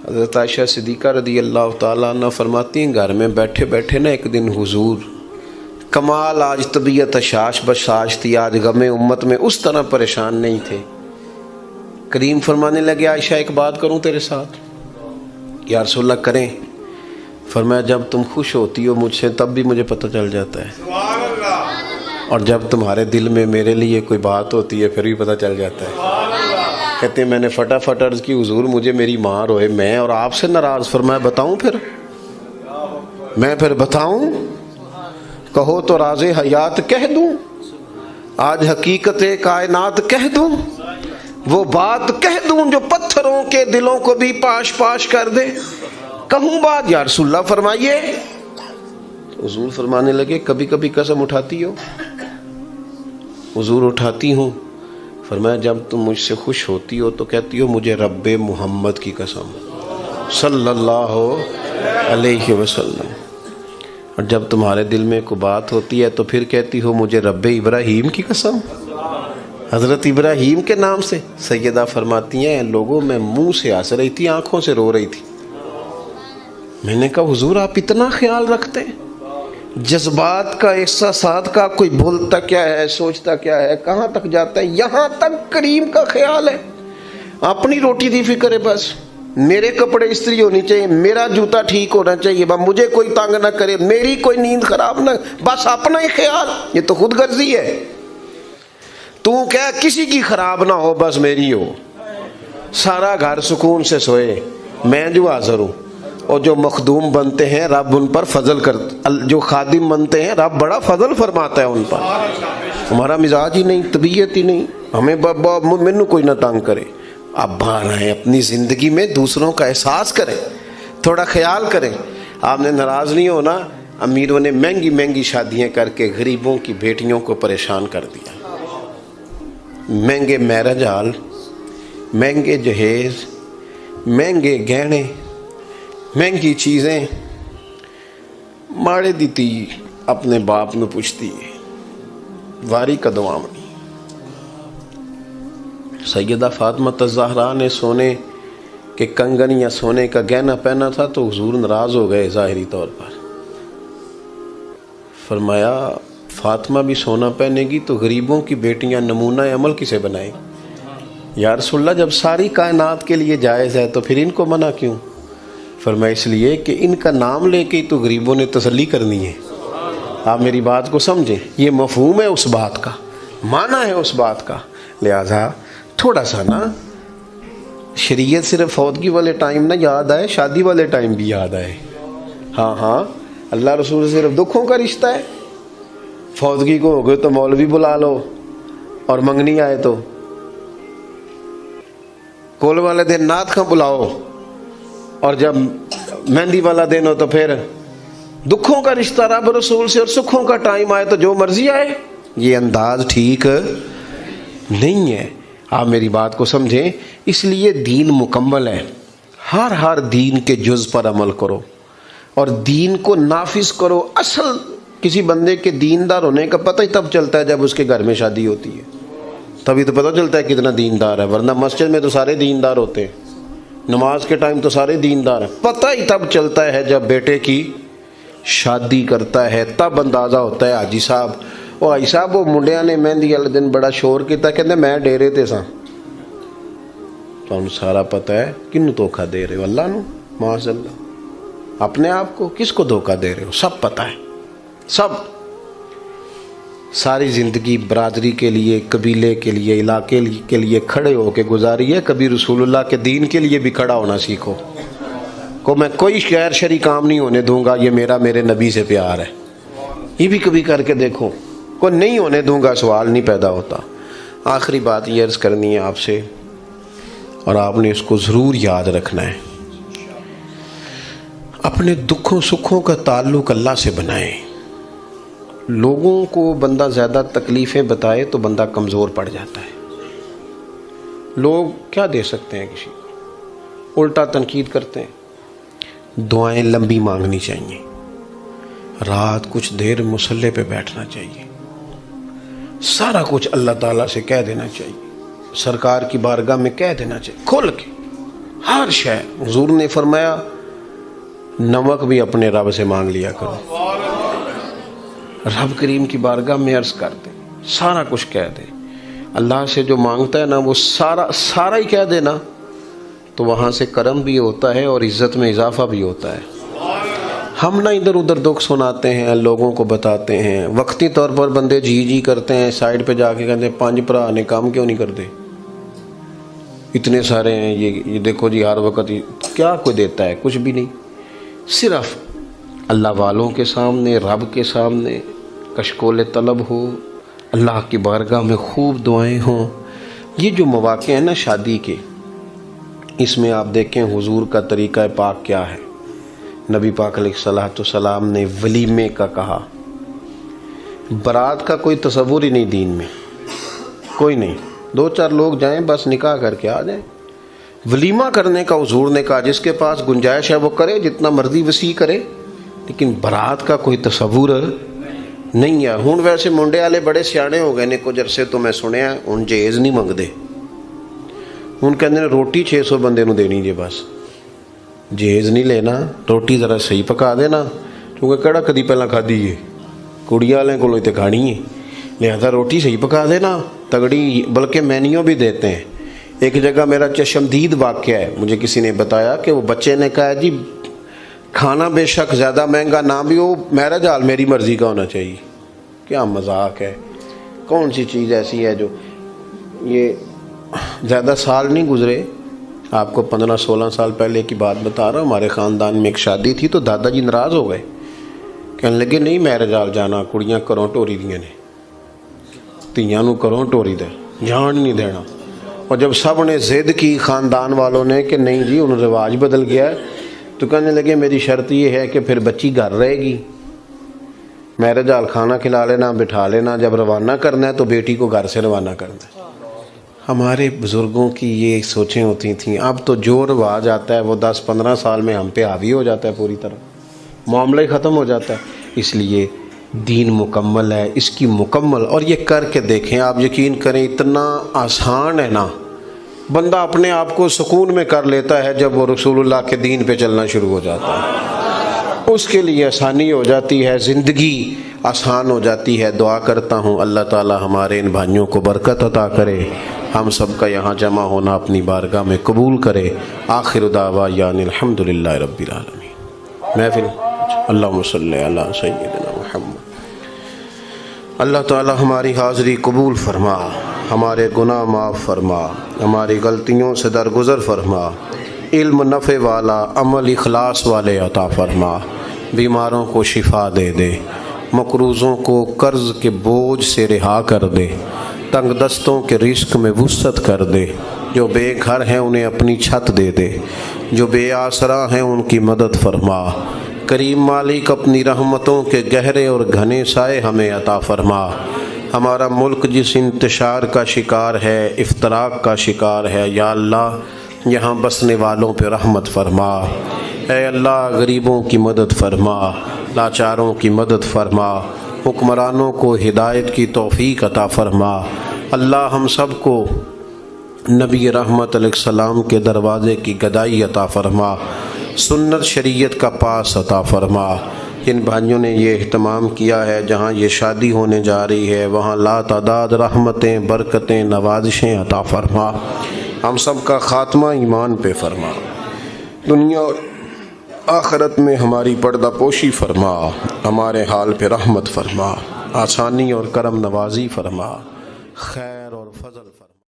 حضرت عائشہ صدیقہ رضی اللہ تعالیٰ عنہ فرماتی ہیں گھر میں بیٹھے بیٹھے نا ایک دن حضور کمال آج طبیعت شاش بشاش تھی، آج غم امت میں اس طرح پریشان نہیں تھے۔ کریم فرمانے لگے عائشہ ایک بات کروں تیرے ساتھ؟ یا رسول اللہ کریں۔ فرمایا جب تم خوش ہوتی ہو مجھ سے تب بھی مجھے پتہ چل جاتا ہے، اور جب تمہارے دل میں میرے لیے کوئی بات ہوتی ہے پھر بھی پتہ چل جاتا ہے۔ کہتے ہیں میں نے فٹافٹ عرض کی حضور مجھے میری ماں روئے میں اور آپ سے ناراض، فرمایا بتاؤں پھر؟ میں پھر بتاؤں؟ کہو تو راز حیات کہہ دوں، آج حقیقت کائنات کہہ دوں، وہ بات کہہ دوں جو پتھروں کے دلوں کو بھی پاش پاش کر دے، کہوں بات یا رسول اللہ فرمائیے؟ حضور فرمانے لگے کبھی کبھی قسم اٹھاتی ہو؟ حضور اٹھاتی ہوں۔ فرمایا جب تم مجھ سے خوش ہوتی ہو تو کہتی ہو مجھے رب محمد کی قسم صلی اللہ علیہ وسلم، اور جب تمہارے دل میں کوئی بات ہوتی ہے تو پھر کہتی ہو مجھے رب ابراہیم کی قسم، حضرت ابراہیم کے نام سے۔ سیدہ فرماتی ہیں لوگوں میں منہ سے ہنس رہی تھی آنکھوں سے رو رہی تھی۔ میں نے کہا حضور آپ اتنا خیال رکھتے ہیں جذبات کا، احساسات کا، کوئی بولتا کیا ہے سوچتا کیا ہے کہاں تک جاتا ہے، یہاں تک کریم کا خیال ہے۔ اپنی روٹی دی فکر ہے، بس میرے کپڑے استری ہونی چاہیے، میرا جوتا ٹھیک ہونا چاہیے، بس مجھے کوئی تنگ نہ کرے، میری کوئی نیند خراب نہ، بس اپنا ہی خیال۔ یہ تو خود غرضی ہے۔ تو کیا کسی کی خراب نہ ہو بس میری ہو، سارا گھر سکون سے سوئے، میں جو حاضر ہوں۔ اور جو مخدوم بنتے ہیں رب ان پر فضل کرتا، جو خادم بنتے ہیں رب بڑا فضل فرماتا ہے ان پر۔ ہمارا مزاج ہی نہیں، طبیعت ہی نہیں، ہمیں مینو کوئی نہ تنگ کرے۔ آپ باہر آئیں، اپنی زندگی میں دوسروں کا احساس کریں، تھوڑا خیال کریں۔ آپ نے ناراض نہیں ہونا، امیروں نے مہنگی مہنگی شادیاں کر کے غریبوں کی بیٹیوں کو پریشان کر دیا، مہنگے میرج ہال، مہنگے جہیز، مہنگے گہنے، مہنگی چیزیں۔ ماڑے دی تھی اپنے باپ نو پوچھتی ہے واری کدوں آونی۔ سیدہ فاطمہ الزہرا نے سونے کے کنگن یا سونے کا گہنا پہنا تھا تو حضور ناراض ہو گئے ظاہری طور پر۔ فرمایا فاطمہ بھی سونا پہنے گی تو غریبوں کی بیٹیاں نمونہ عمل کسے بنائیں؟ یا رسول اللہ جب ساری کائنات کے لیے جائز ہے تو پھر ان کو منع کیوں؟ فرمایا اس لیے کہ ان کا نام لے کے تو غریبوں نے تسلی کرنی ہے۔ آپ میری بات کو سمجھیں، یہ مفہوم ہے اس بات کا، معنی ہے اس بات کا۔ لہذا تھوڑا سا نا شریعت صرف فوتگی والے ٹائم نہ یاد آئے، شادی والے ٹائم بھی یاد آئے۔ ہاں ہاں، اللہ رسول صرف دکھوں کا رشتہ ہے۔ فوتگی کو ہو گئے تو مولوی بلا لو، اور منگنی آئے تو کول والے دن نعت خاں بلاؤ، اور جب مہندی والا دن ہو تو پھر دکھوں کا رشتہ رب رسول سے، اور سکھوں کا ٹائم آئے تو جو مرضی آئے۔ یہ انداز ٹھیک نہیں ہے۔ آپ میری بات کو سمجھیں، اس لیے دین مکمل ہے۔ ہر دین کے جز پر عمل کرو اور دین کو نافذ کرو۔ اصل کسی بندے کے دیندار ہونے کا پتہ ہی تب چلتا ہے جب اس کے گھر میں شادی ہوتی ہے، تبھی تو پتہ چلتا ہے کتنا دیندار ہے، ورنہ مسجد میں تو سارے دیندار ہوتے ہیں، نماز کے ٹائم تو سارے دیندار ہیں۔ پتہ ہی تب چلتا ہے جب بیٹے کی شادی کرتا ہے، تب اندازہ ہوتا ہے حاجی صاحب وہ حاجی صاحب وہ منڈیاں نے مہندی والے دن بڑا شور کیتا، کہتے میں ڈیرے تے ساں۔ تو سارا پتہ ہے کنوں دھوکہ دے رہے ہو، اللہ نو معاذ اللہ، اپنے آپ کو کس کو دھوکہ دے رہے ہو، سب پتہ ہے سب۔ ساری زندگی برادری کے لیے، قبیلے کے لیے، علاقے کے لیے کھڑے ہو کے گزاری ہے، کبھی رسول اللہ کے دین کے لیے بھی کھڑا ہونا سیکھو۔ کو میں کوئی غیر شرعی کام نہیں ہونے دوں گا، یہ میرے نبی سے پیار ہے، یہ بھی کبھی کر کے دیکھو، کو نہیں ہونے دوں گا، سوال نہیں پیدا ہوتا۔ آخری بات یہ عرض کرنی ہے آپ سے، اور آپ نے اس کو ضرور یاد رکھنا ہے، اپنے دکھوں سکھوں کا تعلق اللہ سے بنائیں۔ لوگوں کو بندہ زیادہ تکلیفیں بتائے تو بندہ کمزور پڑ جاتا ہے۔ لوگ کیا دے سکتے ہیں کسی کو، الٹا تنقید کرتے ہیں۔ دعائیں لمبی مانگنی چاہیے، رات کچھ دیر مصلی پہ بیٹھنا چاہیے، سارا کچھ اللہ تعالیٰ سے کہہ دینا چاہیے، سرکار کی بارگاہ میں کہہ دینا چاہیے کھل کے، ہر شے حضور نے فرمایا نمک بھی اپنے رب سے مانگ لیا کرو، رب کریم کی بارگاہ میں عرض کر دے، سارا کچھ کہہ دے۔ اللہ سے جو مانگتا ہے نا وہ سارا ہی کہہ دے نا، تو وہاں سے کرم بھی ہوتا ہے اور عزت میں اضافہ بھی ہوتا ہے۔ ہم نہ ادھر ادھر دکھ سناتے ہیں، لوگوں کو بتاتے ہیں، وقتی طور پر بندے جی کرتے ہیں، سائڈ پہ جا کے کہتے ہیں 5 بھرا نے کام کیوں نہیں کرتے، اتنے سارے ہیں، یہ دیکھو جی ہر وقت کیا کوئی دیتا ہے، کچھ بھی نہیں۔ صرف اللہ والوں کے سامنے، رب کے سامنے کشکول طلب ہو، اللہ کی بارگاہ میں خوب دعائیں ہوں۔ یہ جو مواقع ہیں نا شادی کے، اس میں آپ دیکھیں حضور کا طریقہ پاک کیا ہے۔ نبی پاک علیہ الصلوۃ والسلام نے ولیمے کا کہا، برات کا کوئی تصور ہی نہیں دین میں، کوئی نہیں، 2-4 لوگ جائیں بس نکاح کر کے آ جائیں۔ ولیمہ کرنے کا حضور نے کہا جس کے پاس گنجائش ہے وہ کرے، جتنا مرضی وسیع کرے، لیکن برات کا کوئی تصور نہیں ہے۔ ہوں ویسے منڈے والے بڑے سیانے ہو گئے نے، کچھ عرصے تو میں سنیا ہوں جہیز نہیں منگتے، ہوں کہتے ہیں روٹی 600 بندے نو دینی جے، بس جہیز نہیں لینا، روٹی ذرا صحیح پکا دینا، کیونکہ کہڑا کدی پہلا کھادی ہے، کڑیاں والے کو تے کھانی ہے، لہذا روٹی صحیح پکا دینا تگڑی، بلکہ مینیو بھی دیتے ہیں۔ ایک جگہ میرا چشمدید واقعہ ہے، مجھے کسی نے بتایا کہ وہ بچے نے کہا جی کھانا بے شک زیادہ مہنگا نہ بھی ہو، میرج حال میری مرضی کا ہونا چاہیے۔ کیا مذاق ہے، کون سی چیز ایسی ہے جو، یہ زیادہ سال نہیں گزرے، آپ کو 15-16 سال پہلے کی بات بتا رہا ہوں، ہمارے خاندان میں ایک شادی تھی تو دادا جی ناراض ہو گئے، کہنے لگے نہیں میرج حال جانا، کڑیاں کروں ٹوری دیاں نے، تیاں نو کروں ٹوری دے، جان نہیں دینا۔ اور جب سب نے ضد کی خاندان والوں نے کہ نہیں جی انہوں رواج بدل گیا ہے، تو کہنے لگے میری شرط یہ ہے کہ پھر بچی گھر رہے گی، میرج حال کھانا کھلا لینا، بٹھا لینا، جب روانہ کرنا ہے تو بیٹی کو گھر سے روانہ کرنا ہے۔ ہمارے بزرگوں کی یہ سوچیں ہوتی تھیں، اب تو جو رواج آتا ہے وہ 10-15 سال میں ہم پہ حاوی ہو جاتا ہے، پوری طرح معاملہ ہی ختم ہو جاتا ہے۔ اس لیے دین مکمل ہے، اس کی مکمل، اور یہ کر کے دیکھیں، آپ یقین کریں اتنا آسان ہے نا، بندہ اپنے آپ کو سکون میں کر لیتا ہے جب وہ رسول اللہ کے دین پہ چلنا شروع ہو جاتا ہے، اس کے لیے آسانی ہو جاتی ہے، زندگی آسان ہو جاتی ہے۔ دعا کرتا ہوں اللہ تعالی ہمارے ان بھائیوں کو برکت عطا کرے، ہم سب کا یہاں جمع ہونا اپنی بارگاہ میں قبول کرے۔ آخر دعوانا الحمدللہ رب العالمین۔ محفل اللہم صلی علی سیدنا محمد۔ اللہ تعالی ہماری حاضری قبول فرما، ہمارے گناہ معاف فرما، ہماری غلطیوں سے درگزر فرما، علم نفع والا، عمل اخلاص والے عطا فرما، بیماروں کو شفا دے دے، مقروضوں کو قرض کے بوجھ سے رہا کر دے، تنگ دستوں کے رزق میں وسعت کر دے، جو بے گھر ہیں انہیں اپنی چھت دے دے، جو بے آسرا ہیں ان کی مدد فرما۔ کریم مالک اپنی رحمتوں کے گہرے اور گھنے سائے ہمیں عطا فرما۔ ہمارا ملک جس انتشار کا شکار ہے، افتراق کا شکار ہے، یا اللہ یہاں بسنے والوں پہ رحمت فرما۔ اے اللہ غریبوں کی مدد فرما، لاچاروں کی مدد فرما، حکمرانوں کو ہدایت کی توفیق عطا فرما۔ اللہ ہم سب کو نبی رحمت علیہ السلام کے دروازے کی گدائی عطا فرما، سنت شریعت کا پاس عطا فرما۔ جن بھائیوں نے یہ اہتمام کیا ہے، جہاں یہ شادی ہونے جا رہی ہے وہاں لا تعداد رحمتیں، برکتیں، نوازشیں عطا فرما۔ ہم سب کا خاتمہ ایمان پہ فرما، دنیا اور آخرت میں ہماری پردہ پوشی فرما، ہمارے حال پہ رحمت فرما، آسانی اور کرم نوازی فرما، خیر اور فضل فرما۔